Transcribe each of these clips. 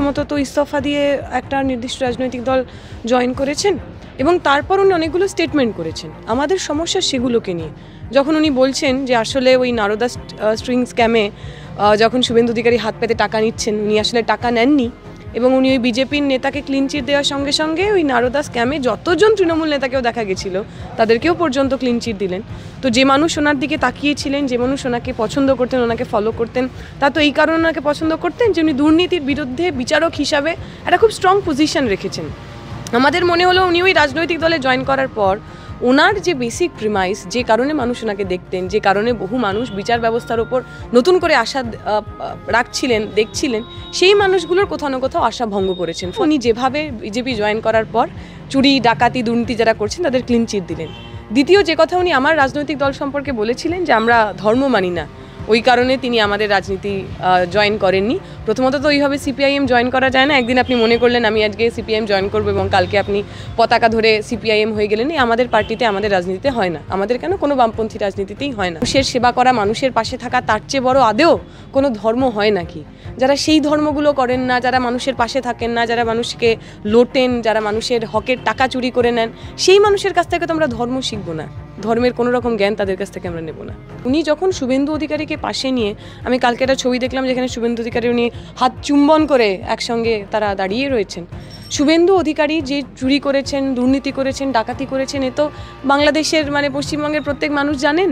প্রথমত তো ইস্তফা দিয়ে একটা নির্দিষ্ট রাজনৈতিক দল জয়েন করেছেন এবং তারপর উনি অনেকগুলো স্টেটমেন্ট করেছেন আমাদের সমস্যা সেগুলোকে নিয়ে। যখন উনি বলছেন যে আসলে ওই নারদা স্ট্রিং স্ক্যামে যখন শুভেন্দু অধিকারী হাত পেতে টাকা নিচ্ছেন, উনি আসলে টাকা নেননি এবং উনি ওই বিজেপির নেতাকে ক্লিন চিট দেওয়ার সঙ্গে সঙ্গে ওই নারদা স্ক্যামে যতজন তৃণমূল নেতাকেও দেখা গেছিলো তাদেরকেও পর্যন্ত ক্লিন চিট দিলেন। তো যে মানুষ ওনার দিকে তাকিয়েছিলেন, যে মানুষ ওনাকে পছন্দ করতেন, ওনাকে ফলো করতেন, তা তো এই কারণে ওনাকে পছন্দ করতেন যে উনি দুর্নীতির বিরুদ্ধে বিচারক হিসাবে একটা খুব স্ট্রং পজিশন রেখেছেন। আমাদের মনে হলো উনি ওই রাজনৈতিক দলে জয়েন করার পর ওনার যে বেসিক প্রিমাইস, যে কারণে মানুষ ওনাকে দেখতেন, যে কারণে বহু মানুষ বিচার ব্যবস্থার ওপর নতুন করে আশা রাখছিলেন, দেখছিলেন, সেই মানুষগুলোর কোথাও না কোথাও আশা ভঙ্গ করেছেন। উনি যেভাবে বিজেপি জয়েন করার পর চুরি, ডাকাতি, দুর্নীতি যারা করছেন তাদের ক্লিন চিট দিলেন। দ্বিতীয় যে কথা উনি আমার রাজনৈতিক দল সম্পর্কে বলেছিলেন যে আমরা ধর্ম মানি না, ওই কারণে তিনি আমাদের রাজনীতি জয়েন করেননি। প্রথমত তো ওইভাবে সিপিআইএম জয়েন করা যায় না। একদিন আপনি মনে করলেন আমি আজকে সিপিআইএম জয়েন করবো এবং কালকে আপনি পতাকা ধরে সিপিআইএম হয়ে গেলেন, আমাদের পার্টিতে, আমাদের রাজনীতিতে হয় না। আমাদের কেন, কোনো বামপন্থী রাজনীতিতেই হয় না। মানুষের সেবা করা, মানুষের পাশে থাকা, তার চেয়ে বড় আদেও কোনো ধর্ম হয় নাকি? যারা সেই ধর্মগুলো করেন না, যারা মানুষের পাশে থাকেন না, যারা মানুষকে লোটেন, যারা মানুষের হকের টাকা চুরি করে নেন, সেই মানুষের কাছ থেকে তো আমরা ধর্ম শিখবো না, ধর্মের কোনো রকম জ্ঞান তাদের কাছ থেকে আমরা নেব না। উনি যখন শুভেন্দু অধিকারীকে পাশে নিয়ে, আমি কালকে একটা ছবি দেখলাম যেখানে শুভেন্দু অধিকারী উনি হাত চুম্বন করে একসঙ্গে তারা দাঁড়িয়ে রয়েছেন। শুভেন্দু অধিকারী যে চুরি করেছেন, দুর্নীতি করেছেন, ডাকাতি করেছেন, এ তো বাংলাদেশের পশ্চিমবঙ্গের প্রত্যেক মানুষ জানেন।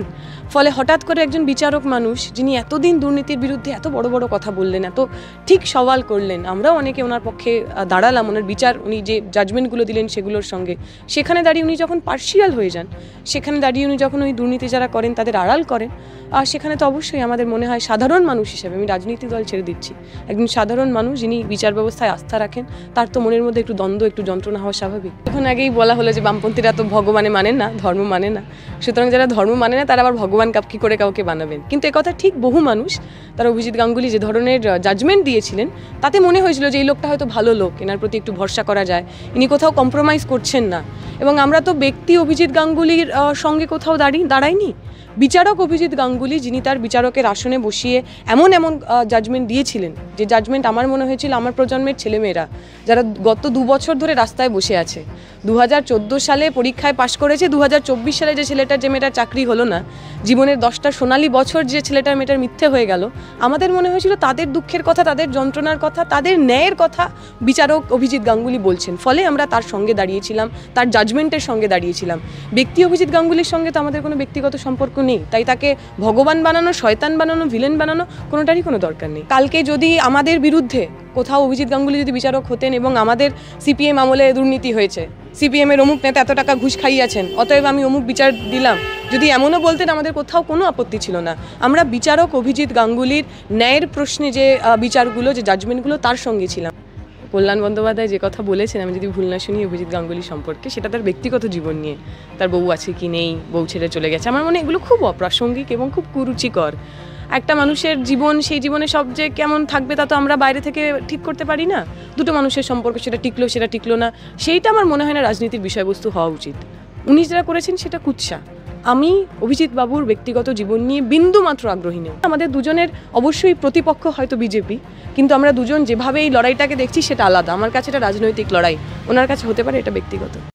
ফলে হঠাৎ করে একজন বিচারক মানুষ, যিনি এতদিন দুর্নীতির বিরুদ্ধে এত বড় বড় কথা বললেন, এত ঠিক সওয়াল করলেন, আমরাও অনেকে ওনার পক্ষে দাঁড়ালাম, ওনার বিচার, উনি যে জাজমেন্টগুলো দিলেন সেগুলোর সঙ্গে, সেখানে দাঁড়িয়ে উনি যখন পার্শিয়াল হয়ে যান, সেখানে দাঁড়িয়ে উনি যখন ওই দুর্নীতি যারা করেন তাদের আড়াল করেন, আর সেখানে তো অবশ্যই আমাদের মনে হয় সাধারণ মানুষ হিসেবে, আমি রাজনীতি দল ছেড়ে দিচ্ছি, একজন সাধারণ মানুষ যিনি বিচার ব্যবস্থায় আস্থা রাখেন, তার তো মনের মধ্যে একটু দ্বন্দ্ব, একটু যন্ত্রণা হওয়া স্বাভাবিক। এখন আগেই বলা হলো যে বামপন্থীরা তো ভগবানে মানেন না, ধর্ম মানে না, সুতরাং যারা ধর্ম মানে না তারা আবার ভগবান কি করে কাউকে বানাবেন। কিন্তু একথা ঠিক, বহু মানুষ তারা অভিজিৎ গাঙ্গুলি যে ধরনের জাজমেন্ট দিয়েছিলেন তাতে মনে হয়েছিল যে এই লোকটা হয়তো ভালো লোক, এনার প্রতি একটু ভরসা করা যায়, ইনি কোথাও কম্প্রোমাইজ করছেন না। এবং আমরা তো ব্যক্তি অভিজিৎ গাঙ্গুলির সঙ্গে কোথাও দাঁড়াইনি। বিচারক অভিজিৎ গাঙ্গুলি, যিনি তার বিচারকের আসনে বসিয়ে এমন জাজমেন্ট দিয়েছিলেন, যে জাজমেন্ট আমার মনে হয়েছিল আমার প্রজন্মের ছেলেমেয়েরা যারা গত 2 বছর ধরে রাস্তায় বসে আছে, 2014 সালে পরীক্ষায় পাশ করেছে, 2024 সালে যে ছেলেটার, যে মেয়েটার চাকরি হলো না, জীবনের 10টা সোনালী বছর যে ছেলেটার মেয়েটার মিথ্যে হয়ে গেল, আমাদের মনে হয়েছিল তাদের দুঃখের কথা, তাদের যন্ত্রণার কথা, তাদের ন্যায়ের কথা বিচারক অভিজিৎ গাঙ্গুলি বলছেন। ফলে আমরা তার সঙ্গে দাঁড়িয়েছিলাম, তার জাজমেন্টের সঙ্গে দাঁড়িয়েছিলাম। ব্যক্তি অভিজিৎ গাঙ্গুলির সঙ্গে তো আমাদের কোনো ব্যক্তিগত সম্পর্ক নেই, তাই তাকে ভগবান বানানো, শয়তান বানানো, ভিলেন বানানো কোনোটারই কোনো দরকার নেই। কালকে যদি আমাদের বিরুদ্ধে কোথাও অভিজিৎ গাঙ্গুলি যদি বিচারক হতেন এবং আমাদের সিপিএম আমলে দুর্নীতি হয়েছে, সিপিএমের অমুক নেতা এত টাকা ঘুষ খাইয়েছেন, অতএব আমি অমুক বিচার দিলাম, যদি এমনও বলতেন আমাদের কোথাও কোনো আপত্তি ছিল না। আমরা বিচারক অভিজিৎ গাঙ্গুলির ন্যায়ের প্রশ্নে যে বিচারগুলো, যে জাজমেন্টগুলো, তার সঙ্গে ছিলাম। কল্যাণ বন্দ্যোপাধ্যায় যে কথা বলেছেন, আমি যদি ভুল না শুনি অভিজিৎ গাঙ্গুলি সম্পর্কে, সেটা তার ব্যক্তিগত জীবন নিয়ে, তার বউ আছে কি নেই, বউ ছেড়ে চলে গেছে, আমার মনে এগুলো খুব অপ্রাসঙ্গিক এবং খুব কুরুচিকর। একটা মানুষের জীবন, সেই জীবনে সব যে কেমন থাকবে তা তো আমরা বাইরে থেকে ঠিক করতে পারি না। দুটো মানুষের সম্পর্ক, সেটা টিকলো, সেটা টিকলো না, সেইটা আমার মনে হয় না রাজনীতির বিষয়বস্তু হওয়া উচিত। উনি যেটা করেছেন সেটা কুৎসা। আমি অভিজিৎ বাবুর ব্যক্তিগত জীবন নিয়ে বিন্দু মাত্র আগ্রহী নেই। আমাদের দুজনের অবশ্যই প্রতিপক্ষ হয়তো বিজেপি, কিন্তু আমরা দুজন যেভাবে এই লড়াইটাকে দেখছি সেটা আলাদা। আমার কাছে এটা রাজনৈতিক লড়াই, ওনার কাছে হতে পারে এটা ব্যক্তিগত।